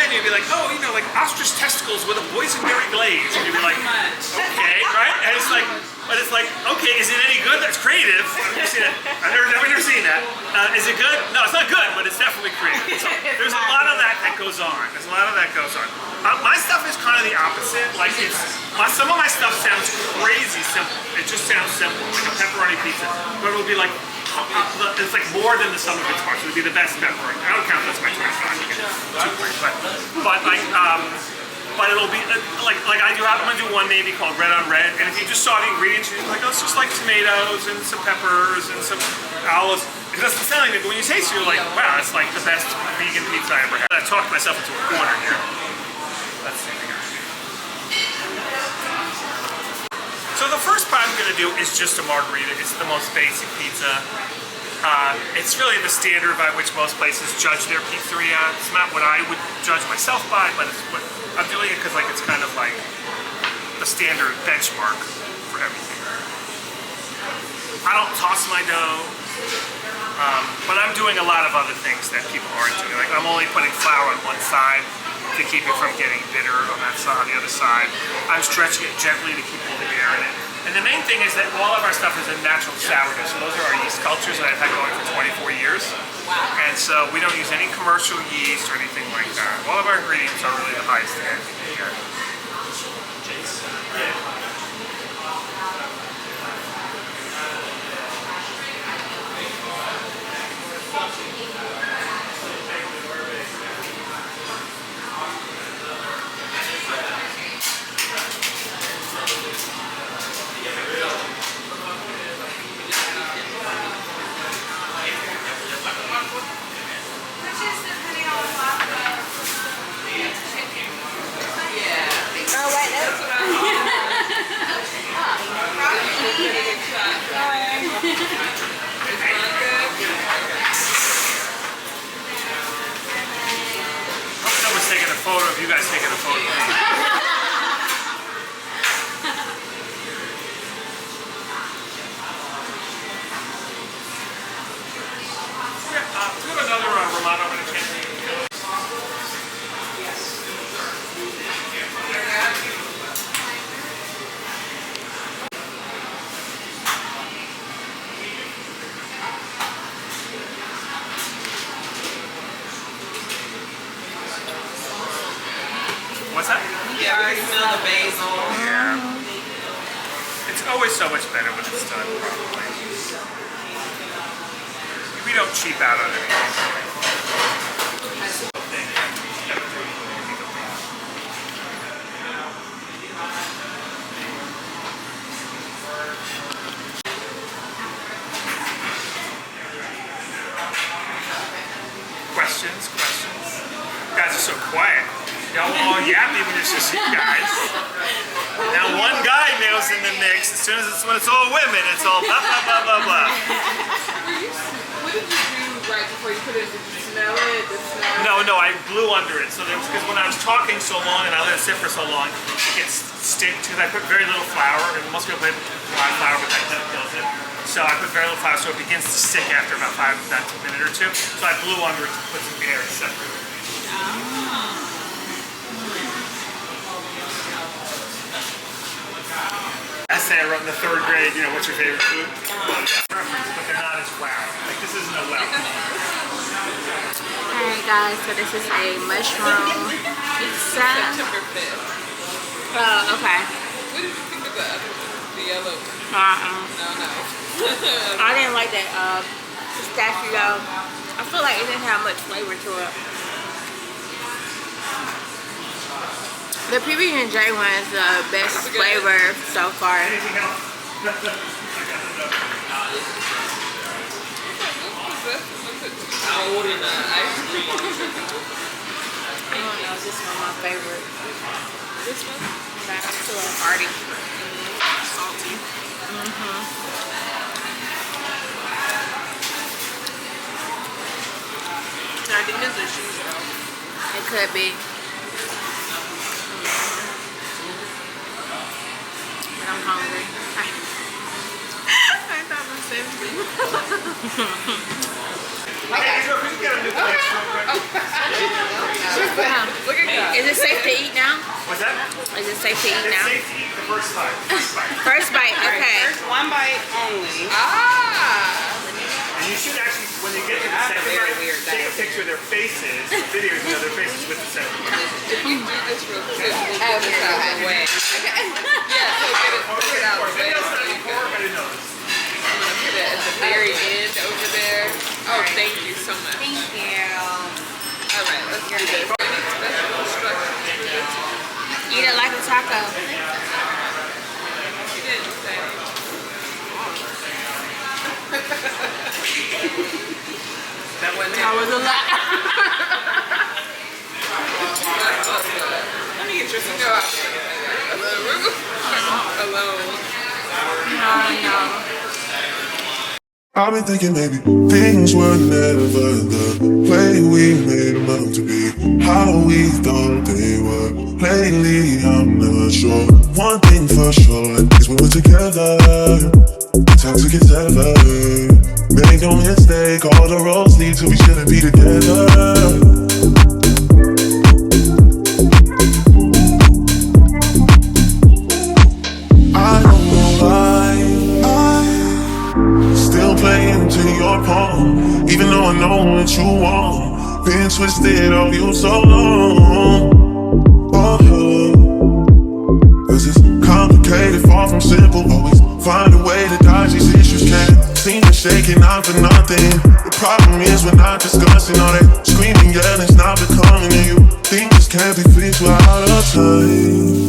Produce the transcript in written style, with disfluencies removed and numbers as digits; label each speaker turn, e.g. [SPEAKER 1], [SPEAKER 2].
[SPEAKER 1] menu, you'd be like, oh, you know, like ostrich testicles with a boysenberry glaze. And you'd be like, okay, right? And it's like, but it's like, okay, is it any good? That's creative. I've never seen it. I've never seen that. Is it good? No, it's not good, but it's definitely creative. So there's a lot of that goes on. There's a lot of that goes on. My stuff is kind of the opposite. Like some of my stuff sounds crazy simple. It just sounds simple, like a pepperoni pizza. But it'll be like, it's like more than the sum of its parts. It would be the best pepperoni. I don't count that's my 25. But it'll be like I'm gonna do one maybe called Red on Red, and if you just saw the ingredients, you'd be like, oh, it's just like tomatoes and some peppers and some olives. It doesn't sound like it, but when you taste it, you're like, wow, it's like the best vegan pizza I ever had. I talked myself into a corner here. Let's see. So the first part I'm gonna do is just a margarita. It's the most basic pizza. It's really the standard by which most places judge their pizzeria. It's not what I would judge myself by, but it's what I'm doing it because like it's kind of like the standard benchmark for everything. I don't toss my dough, but I'm doing a lot of other things that people aren't doing. Like I'm only putting flour on one side to keep it from getting bitter on that side, on the other side. I'm stretching it gently to keep all the air in it. And the main thing is that all of our stuff is a natural sourdough. So those are our yeast cultures that I've had going for 24 years. Wow. And so we don't use any commercial yeast or anything like that. All of our ingredients are really the highest end. Photo of you guys taking a photo of me. Do you have another Romano in a can? What's that?
[SPEAKER 2] Yeah, I can smell the basil.
[SPEAKER 1] Yeah. It's always so much better when it's done properly. We don't cheap out on anything. Questions? You guys are so quiet. Y'all all yappy when it's just you guys. Now one guy nails in the mix. As soon as when it's all women, it's all blah blah blah blah blah.
[SPEAKER 2] What did you do right before you put it in? Did you smell it?
[SPEAKER 1] No, I blew under it. So that's because when I was talking so long and I let it sit for so long, it gets stick because I put very little flour. And most people put a lot of flour, but that kind of kills it. So I put very little flour, so it begins to stick after about a minute or two. So I blew under it to put some air separate. Essay I wrote in the 3rd grade, you know, what's your favorite food? Preference, but they're not as wow. Like this isn't a wow.
[SPEAKER 3] Alright guys, so this is a mushroom pizza.
[SPEAKER 2] September 5th.
[SPEAKER 3] Oh, okay.
[SPEAKER 2] What did you think of the yellow? No.
[SPEAKER 3] I didn't like that pistachio. I feel like it didn't have much flavor to it. The PB&J one is the best flavor so far.
[SPEAKER 1] Anything else?
[SPEAKER 2] I ordered ice cream.
[SPEAKER 3] I don't know, this one's my favorite.
[SPEAKER 2] This one?
[SPEAKER 3] Okay, it's a little hearty.
[SPEAKER 2] Salty. I think this is cheese though.
[SPEAKER 3] It could be. But I'm hungry. I thought
[SPEAKER 2] same thing.
[SPEAKER 1] Hey, Israel, could you get a new place real quick?
[SPEAKER 2] Look at God.
[SPEAKER 3] Is it safe to eat now?
[SPEAKER 1] What's that?
[SPEAKER 3] Is it safe to eat
[SPEAKER 1] It's
[SPEAKER 3] now?
[SPEAKER 1] safe to eat the first bite. First bite.
[SPEAKER 3] First bite,
[SPEAKER 4] Alright,
[SPEAKER 3] okay.
[SPEAKER 4] first one bite only.
[SPEAKER 2] Ah.
[SPEAKER 1] And you should actually, when you get to the
[SPEAKER 4] That's
[SPEAKER 1] second
[SPEAKER 4] very
[SPEAKER 1] bite,
[SPEAKER 4] weird.
[SPEAKER 1] take a picture of their faces, video of their faces with the second bite.
[SPEAKER 2] If you do this real quick, we'll
[SPEAKER 4] Oh,
[SPEAKER 2] get this out of the way. Yeah, so get it out of the way.
[SPEAKER 1] Video's not before, I didn't know this.
[SPEAKER 2] I'm gonna put it at the very end over there. Oh, thank you so much.
[SPEAKER 3] Thank you.
[SPEAKER 2] All right, let's do this. Any special instructions for this?
[SPEAKER 3] Eat it like a taco.
[SPEAKER 2] You didn't say.
[SPEAKER 4] That wasn't
[SPEAKER 3] That was a lot.
[SPEAKER 4] Let me get your
[SPEAKER 2] Go out there. Alone.
[SPEAKER 3] No.
[SPEAKER 5] I've been thinking maybe things were never the way we made them out to be, how we thought they were. Lately, I'm not sure. One thing for sure is when we're together, toxic as ever. Make no mistake, all the roads lead to we shouldn't be together. I don't know why still playing to your palm, even though I know what you want. Been twisted of you so long. Oh, cause it's complicated, far from simple. Always find a way to dodge these issues. Can't seem to shake it, not for nothing. The problem is we're not discussing all that screaming, yelling's not becoming to you. Things can't be fixed without a time.